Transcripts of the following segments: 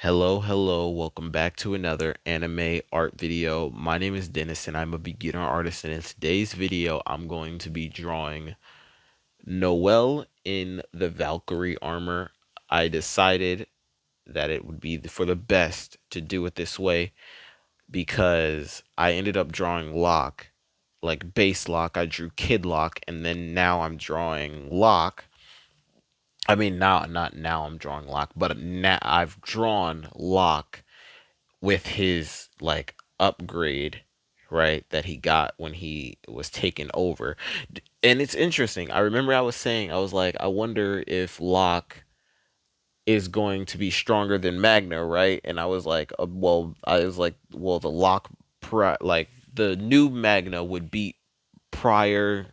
Hello, welcome back to another anime art video. My name is Dennis and I'm a beginner artist, and in today's video I'm going to be drawing Noelle in the Valkyrie armor. I decided that it would be for the best to do it this way because I ended up drawing Locke, like base Locke. I drew Kid Locke, and then now I'm drawing Locke. I mean, now not now I'm drawing Locke, but now I've drawn Locke with his like upgrade, right, that he got when he was taken over. And it's interesting. I remember I was saying, I was like, I wonder if Locke is going to be stronger than Magna, right? And I was like, well, the like the new Magna would beat prior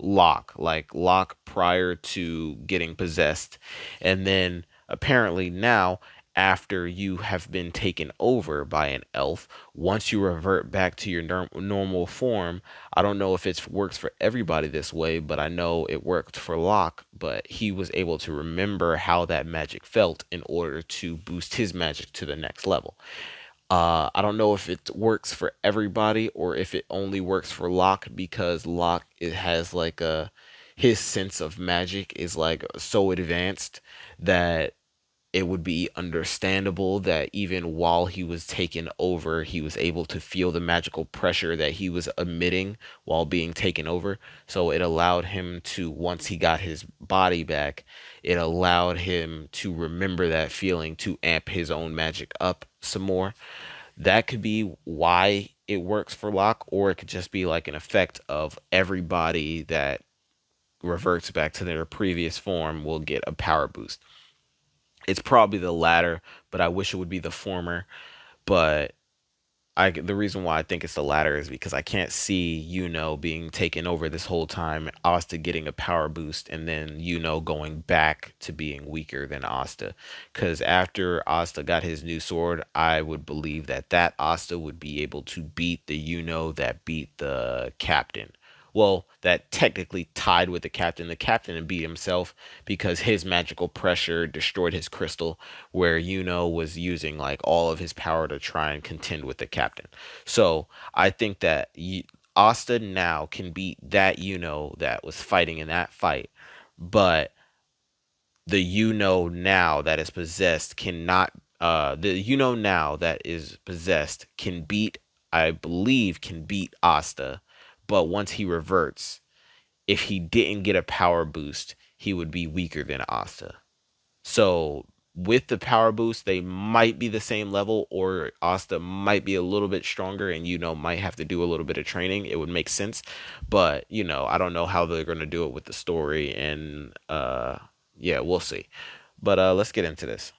Locke, like Locke prior to getting possessed. And then apparently now, after you have been taken over by an elf, once you revert back to your normal form, I don't know if it works for everybody this way, but I know it worked for Locke. But he was able to remember how that magic felt in order to boost his magic to the next level. I don't know if it works for everybody or if it only works for Locke, because Locke, it has like a his sense of magic is like so advanced that it would be understandable that even while he was taken over, he was able to feel the magical pressure that he was emitting while being taken over. So it allowed him to, once he got his body back, it allowed him to remember that feeling to amp his own magic up some more. That could be why it works for Locke, or it could just be like an effect of everybody that reverts back to their previous form will get a power boost. It's probably the latter, but I wish it would be the former. But the reason why I think it's the latter is because I can't see being taken over this whole time, Asta getting a power boost, and then going back to being weaker than Asta. Because after Asta got his new sword, I would believe that Asta would be able to beat the that beat the captain. Well, that technically tied with the captain. The captain beat himself because his magical pressure destroyed his crystal, where was using like all of his power to try and contend with the captain. So I think that Asta now can beat that that was fighting in that fight, but the now that is possessed cannot. The now that is possessed can beat. I believe can beat Asta, but once he reverts, if he didn't get a power boost, he would be weaker than Asta. So with the power boost, they might be the same level, or Asta might be a little bit stronger, and might have to do a little bit of training. It would make sense, but I don't know how they're gonna do it with the story, and yeah, we'll see. But let's get into this.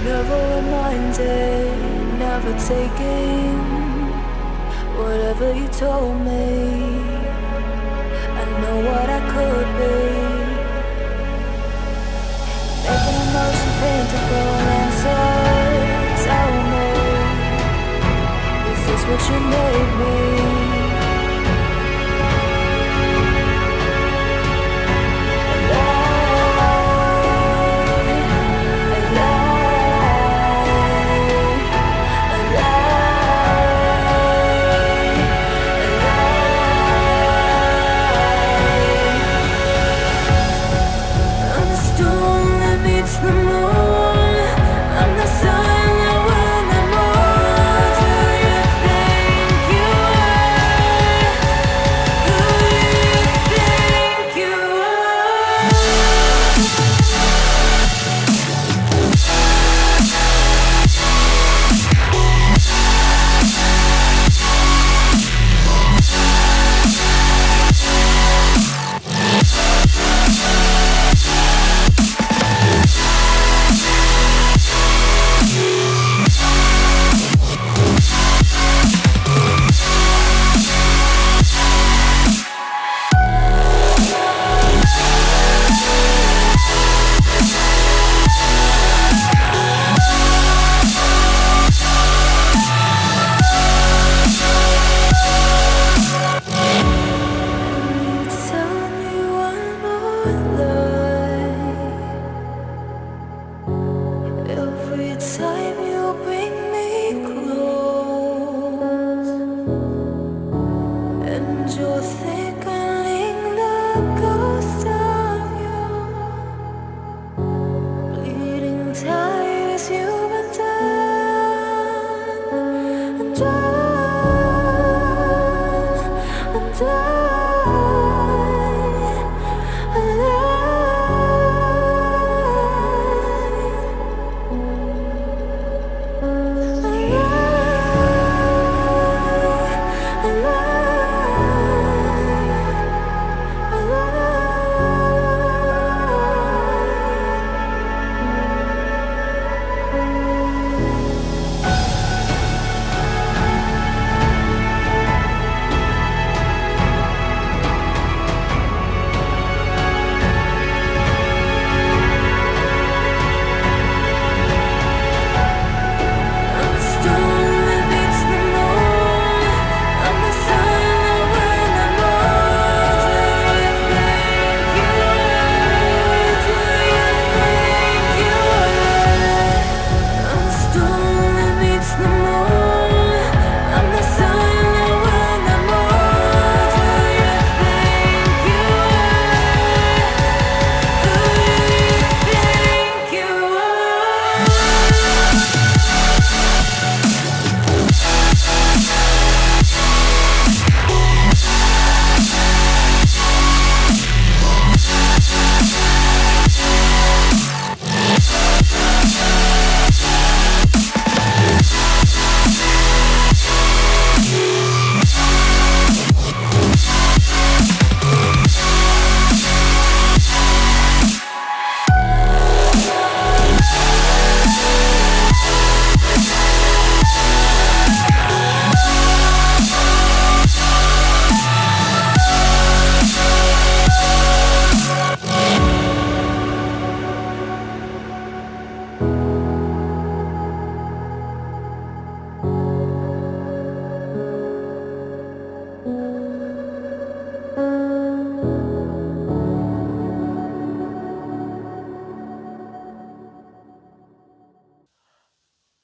Never reminded, never taking whatever you told me. I know what I could be, making the most painful answer. Tell me, is this what you made me?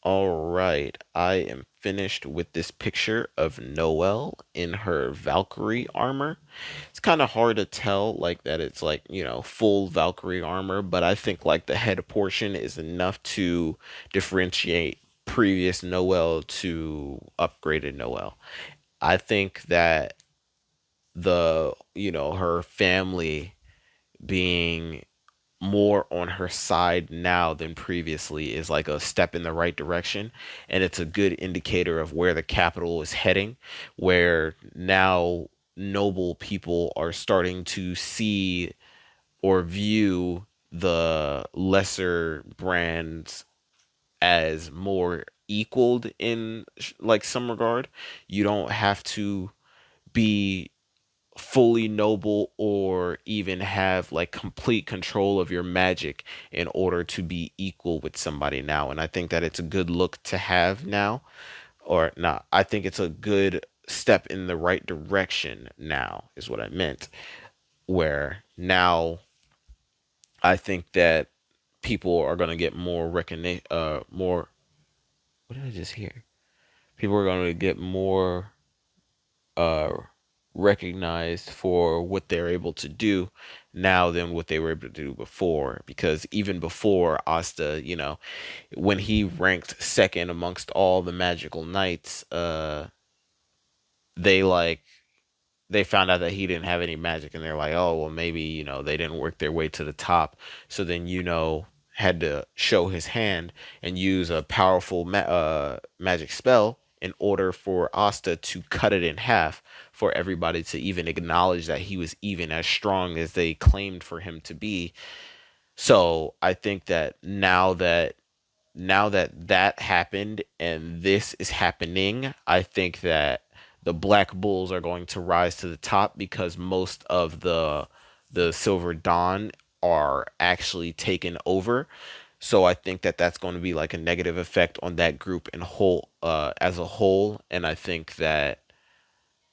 All right, I am finished with this picture of Noelle in her Valkyrie armor. It's kind of hard to tell like that it's like, full Valkyrie armor, but I think like the head portion is enough to differentiate previous Noelle to upgraded Noelle. I think that her family being more on her side now than previously is like a step in the right direction, and it's a good indicator of where the capital is heading, where now noble people are starting to see or view the lesser brands as more equaled in like some regard. You don't have to be fully noble or even have like complete control of your magic in order to be equal with somebody now. And I think that it's a good look to have now, or not. I think it's a good step in the right direction now, is what I meant. Where now I think that people are going to get more recognition, more, what did I just hear? People are going to get more uh recognized for what they're able to do now than what they were able to do before, because even before Asta, when he ranked second amongst all the magical knights, they like they found out that he didn't have any magic, and they're like, oh well, maybe they didn't work their way to the top. So then had to show his hand and use a powerful magic spell in order for Asta to cut it in half, for everybody to even acknowledge that he was even as strong as they claimed for him to be. So I think that now that happened and this is happening, I think that the Black Bulls are going to rise to the top, because most of the Silver Dawn are actually taken over. So I think that that's going to be like a negative effect on that group in whole as a whole, and I think that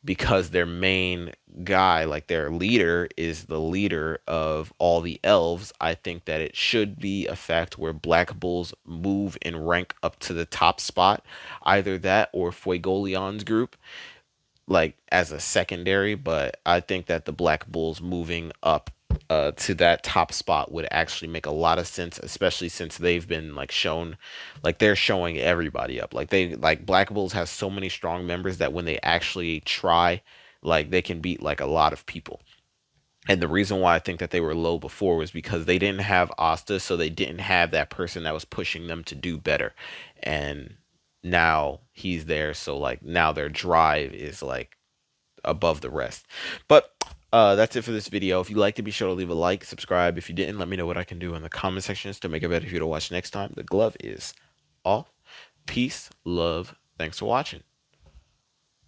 because their main guy, like their leader, is the leader of all the elves, I think that it should be a fact where Black Bulls move in rank up to the top spot. Either that or Fuegolion's group, like as a secondary. But I think that the Black Bulls moving up to that top spot would actually make a lot of sense, especially since they've been like shown, like they're showing everybody up. Like Black Bulls has so many strong members that when they actually try, like they can beat like a lot of people. And the reason why I think that they were low before was because they didn't have Asta, so they didn't have that person that was pushing them to do better. And now he's there, so like now their drive is like above the rest. But that's it for this video. If you liked it, be sure to leave a like, subscribe. If you didn't, let me know what I can do in the comment sections to make it better for you to watch next time. The glove is off. Peace, love, thanks for watching.